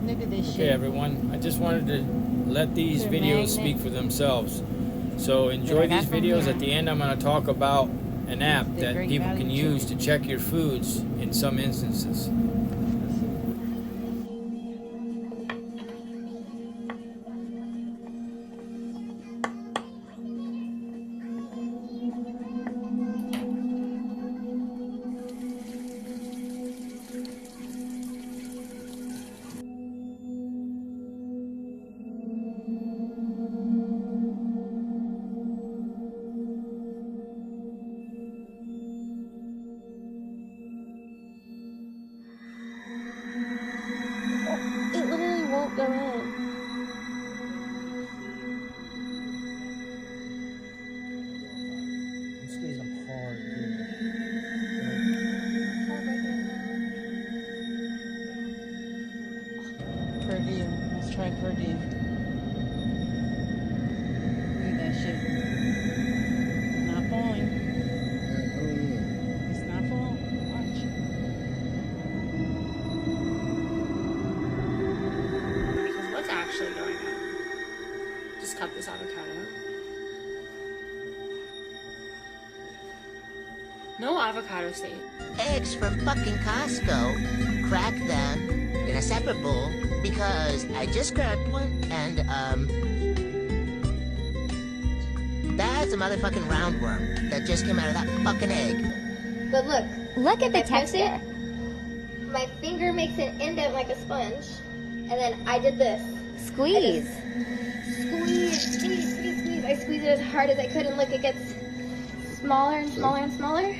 Look at this shit. Okay, everyone. I just wanted to let these They're videos magnets. speak for themselves. So enjoy these videos. At the end, I'm going to talk about an app that people can use to check your foods in some instances. It literally won't go in. Squeeze them hard, Perfume. Let's try perfume. Look at that shit. Not falling. It's not falling. Watch. Because what's actually going on? Just cut this avocado. No avocado state. Eggs from fucking Costco. Crack them in a separate bowl because I just grabbed one and that's a motherfucking roundworm that just came out of that fucking egg. But look. Look at the I pressed texture. it, my finger makes an indent like a sponge, and then I did this. Squeeze. Squeeze. I squeeze it as hard as I could, and look, it gets smaller and smaller and smaller.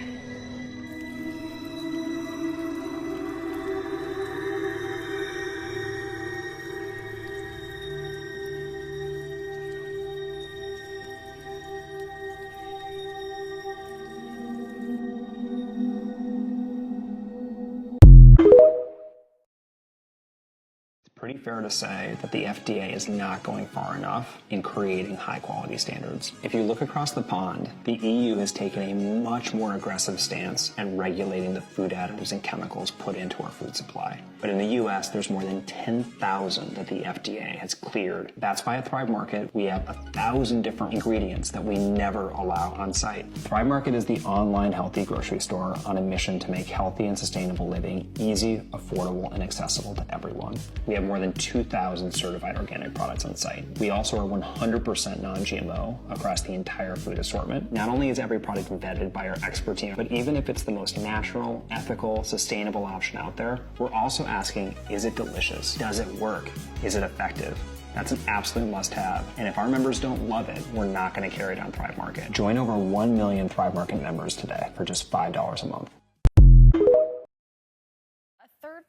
Pretty fair to say that the FDA is not going far enough in creating high-quality standards. If you look across the pond, the EU has taken a much more aggressive stance in regulating the food additives and chemicals put into our food supply. But in the US, there's more than 10,000 that the FDA has cleared. That's why at Thrive Market, we have 1,000 different ingredients that we never allow on site. Thrive Market is the online healthy grocery store on a mission to make healthy and sustainable living easy, affordable, and accessible to everyone. We have more than 2,000 certified organic products on site. We also are 100% non-GMO across the entire food assortment. Not only is every product vetted by our expert team, but even if it's the most natural, ethical, sustainable option out there, we're also asking, is it delicious? Does it work? Is it effective? That's an absolute must-have, and if our members don't love it, we're not going to carry it on Thrive Market. Join over 1 million Thrive Market members today for just $5 a month.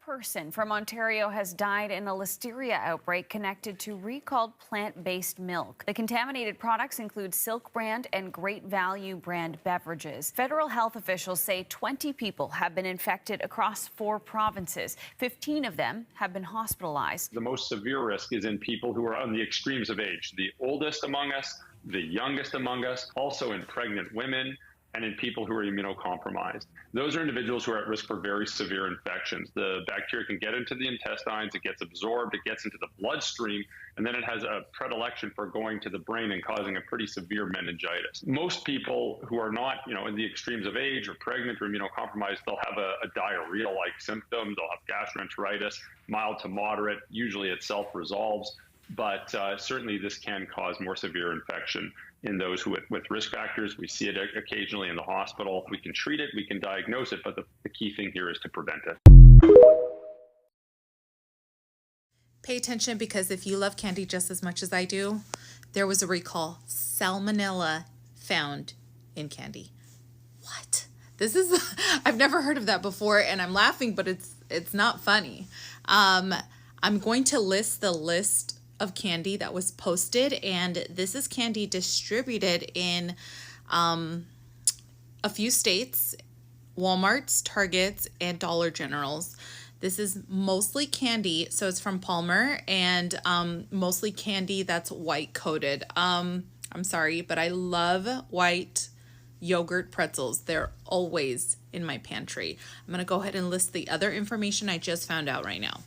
Person from Ontario has died in a listeria outbreak connected to recalled plant-based milk. The contaminated products include Silk brand and Great Value brand beverages. Federal health officials say 20 people have been infected across 4 provinces. 15 of them have been hospitalized. The most severe risk is in people who are on the extremes of age, the oldest among us, the youngest among us, also in pregnant women, and in people who are immunocompromised. Those are individuals who are at risk for very severe infections. The bacteria can get into the intestines, it gets absorbed, it gets into the bloodstream, and then it has a predilection for going to the brain and causing a pretty severe meningitis. Most people who are not, in the extremes of age or pregnant or immunocompromised, they'll have a diarrhea-like symptom, they'll have gastroenteritis, mild to moderate, usually it self-resolves, but certainly this can cause more severe infection in those who with risk factors. We see it occasionally in the hospital. We can treat it, we can diagnose it, but the key thing here is to prevent it. Pay attention, because if you love candy just as much as I do, there was a recall. Salmonella found in candy. What? This is, I've never heard of that before, and I'm laughing, but it's not funny. I'm going to list the list of candy that was posted, and this is candy distributed in a few states, Walmarts, Targets, and Dollar Generals. This is mostly candy, so it's from Palmer, and mostly candy that's white coated. I'm sorry, but I love white yogurt pretzels. They're always in my pantry. I'm gonna go ahead and list the other information I just found out right now.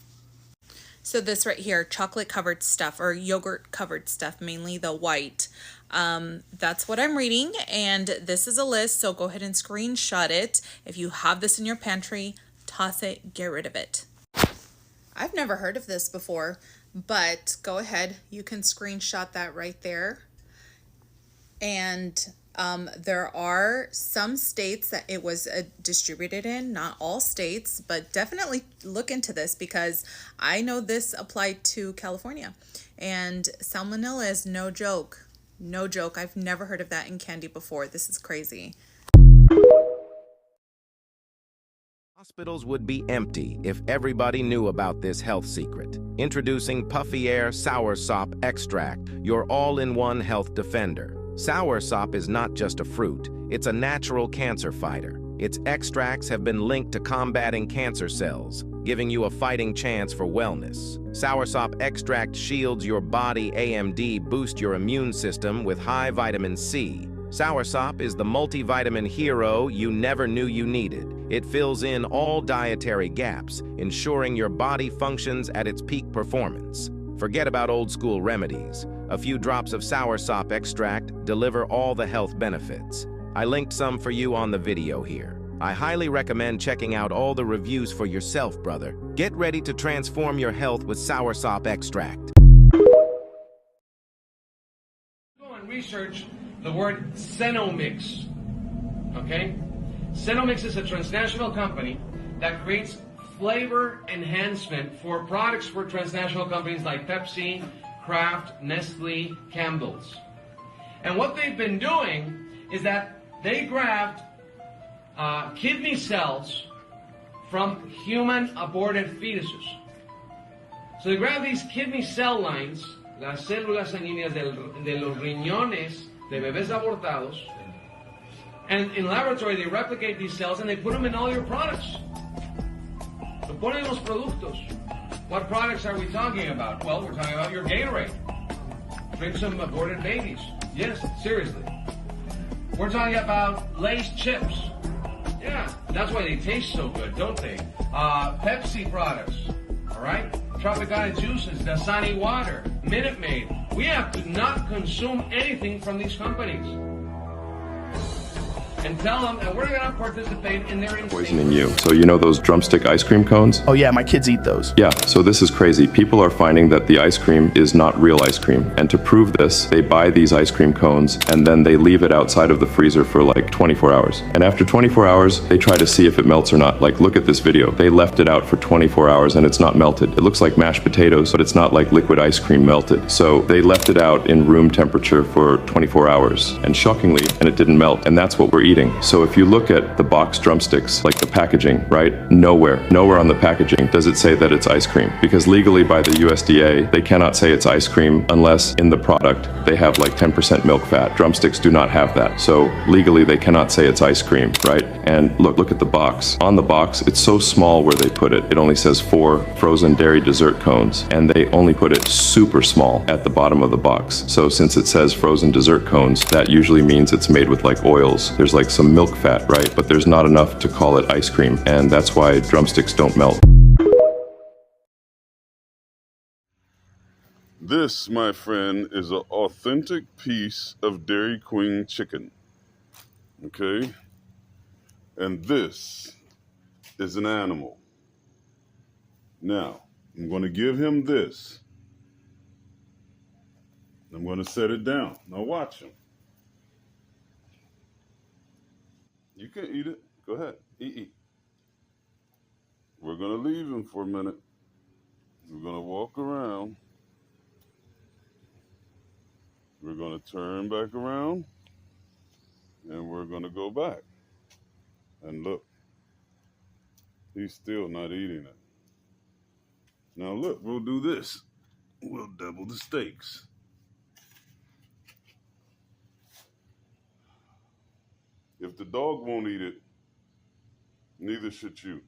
So this right here, chocolate covered stuff or yogurt covered stuff, mainly the white. That's what I'm reading, and this is a list, so go ahead and screenshot it. If you have this in your pantry, toss it, get rid of it. I've never heard of this before, but go ahead, you can screenshot that right there. And there are some states that it was distributed in, not all states, but definitely look into this because I know this applied to California. And salmonella is no joke. No joke. I've never heard of that in candy before. This is crazy. Hospitals would be empty if everybody knew about this health secret. Introducing Puffy Air Soursop Extract, your all-in-one health defender. Soursop is not just a fruit, it's a natural cancer fighter. Its extracts have been linked to combating cancer cells, giving you a fighting chance for wellness. Soursop Extract shields your body AMD, boost your immune system with high vitamin C. Soursop is the multivitamin hero you never knew you needed. It fills in all dietary gaps, ensuring your body functions at its peak performance. Forget about old-school remedies. A few drops of Soursop extract deliver all the health benefits. I linked some for you on the video here. I highly recommend checking out all the reviews for yourself, brother. Get ready to transform your health with Soursop extract. Go and research the word Cenomix, okay? Cenomix is a transnational company that creates flavor enhancement for products for transnational companies like Pepsi, Kraft, Nestle, Campbell's. And what they've been doing is that they grabbed kidney cells from human aborted fetuses. So they grab these kidney cell lines, las células sanguíneas de los riñones de bebés abortados, and in laboratory they replicate these cells and they put them in all your products. Lo ponen en los productos. What products are we talking about? Well, we're talking about your Gatorade. Drink some aborted babies. Yes, seriously. We're talking about Lay's chips. Yeah, that's why they taste so good, don't they? Pepsi products, all right? Tropicana juices, Dasani water, Minute Maid. We have to not consume anything from these companies. And tell them that we're going to participate in their poisoning you. So you know those drumstick ice cream cones? Oh yeah, my kids eat those. Yeah, so this is crazy. People are finding that the ice cream is not real ice cream. And to prove this, they buy these ice cream cones and then they leave it outside of the freezer for like 24 hours. And after 24 hours, they try to see if it melts or not. Like, look at this video. They left it out for 24 hours and it's not melted. It looks like mashed potatoes, but it's not like liquid ice cream melted. So they left it out in room temperature for 24 hours. And shockingly, and it didn't melt. And that's what we're eating. So if you look at the box drumsticks, like the packaging, right? Nowhere on the packaging does it say that it's ice cream. Because legally by the USDA, they cannot say it's ice cream unless in the product they have like 10% milk fat. Drumsticks do not have that. So legally they cannot say it's ice cream, right? And look at the box. On the box, it's so small where they put it. It only says 4 frozen dairy dessert cones. And they only put it super small at the bottom of the box. So since it says frozen dessert cones, that usually means it's made with like oils. There's like some milk fat, right? But there's not enough to call it ice cream, and that's why drumsticks don't melt. This, my friend, is an authentic piece of Dairy Queen chicken. Okay? And this is an animal. Now, I'm going to give him this. I'm going to set it down. Now watch him. You can eat it. Go ahead. Eat. We're going to leave him for a minute. We're going to walk around. We're going to turn back around. And we're going to go back. And look. He's still not eating it. Now look, we'll do this. We'll double the stakes. If the dog won't eat it, neither should you.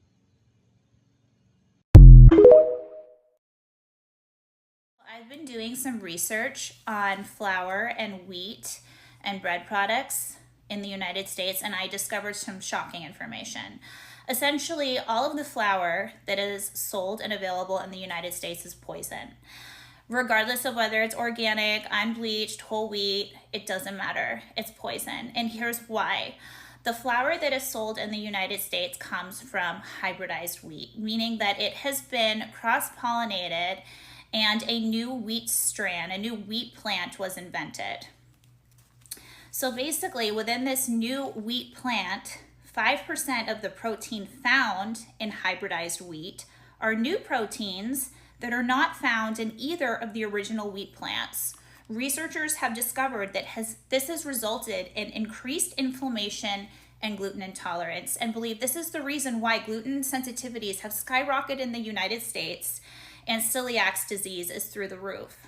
I've been doing some research on flour and wheat and bread products in the United States, and I discovered some shocking information. Essentially, all of the flour that is sold and available in the United States is poison. Regardless of whether it's organic, unbleached, whole wheat, it doesn't matter. It's poison. And here's why. The flour that is sold in the United States comes from hybridized wheat, meaning that it has been cross-pollinated and a new wheat strand, a new wheat plant was invented. So basically, within this new wheat plant, 5% of the protein found in hybridized wheat are new proteins that are not found in either of the original wheat plants. Researchers have discovered that this has resulted in increased inflammation and gluten intolerance, and believe this is the reason why gluten sensitivities have skyrocketed in the United States and celiac disease is through the roof.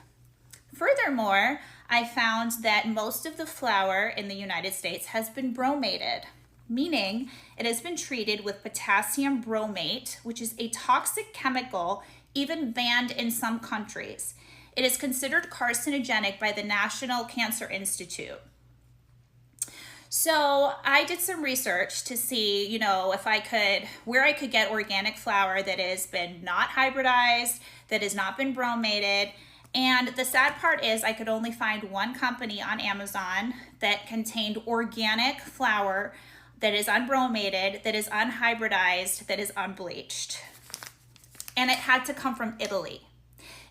Furthermore, I found that most of the flour in the United States has been bromated, meaning it has been treated with potassium bromate, which is a toxic chemical even banned in some countries. It is considered carcinogenic by the National Cancer Institute. So I did some research to see, where I could get organic flour that has been not hybridized, that has not been bromated. And the sad part is I could only find one company on Amazon that contained organic flour that is unbromated, that is unhybridized, that is unbleached. And it had to come from Italy.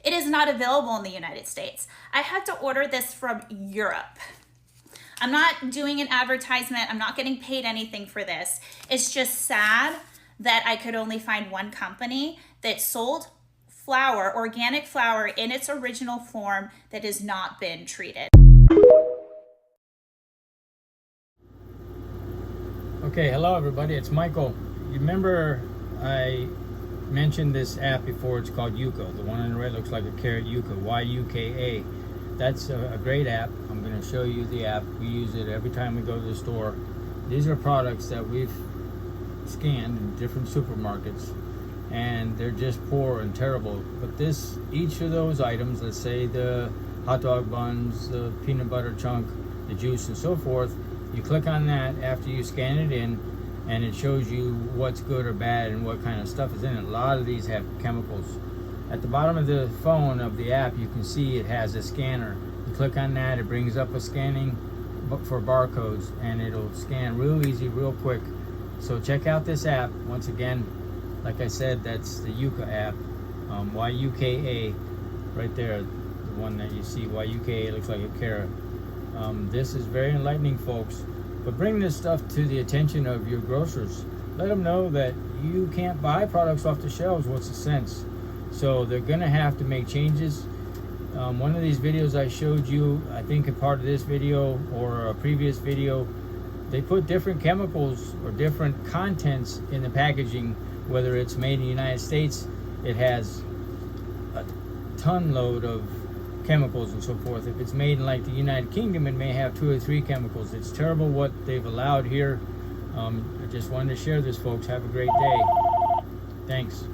It is not available in the United States. I had to order this from Europe. I'm not doing an advertisement. I'm not getting paid anything for this. It's just sad that I could only find one company that sold flour, organic flour in its original form that has not been treated. Okay, hello everybody, it's Michael. You remember I mentioned this app before. It's called Yuka. The one in the red looks like a carrot, Yuka, Y-U-K-A. That's a great app. I'm going to show you the app. We use it every time we go to the store. These are products that we've scanned in different supermarkets, and they're just poor and terrible. But each of those items, let's say the hot dog buns, the peanut butter chunk, the juice and so forth, you click on that after you scan it in, and it shows you what's good or bad and what kind of stuff is in it. A lot of these have chemicals. At the bottom of the phone of the app, you can see it has a scanner. You click on that, it brings up a scanning for barcodes, and it'll scan real easy, real quick. So check out this app. Once again, like I said, that's the Yuka app, Y-U-K-A, right there, the one that you see, Y-U-K-A, looks like a carrot. This is very enlightening, folks. But bring this stuff to the attention of your grocers. Let them know that you can't buy products off the shelves. What's the sense? So they're gonna have to make changes. One of these videos I showed you, I think a part of this video or a previous video, they put different chemicals or different contents in the packaging. Whether it's made in the United States, it has a ton load of chemicals and so forth. If it's made in like the United Kingdom, it may have 2 or 3 chemicals. It's terrible what they've allowed here. I just wanted to share this, folks. Have a great day. Thanks.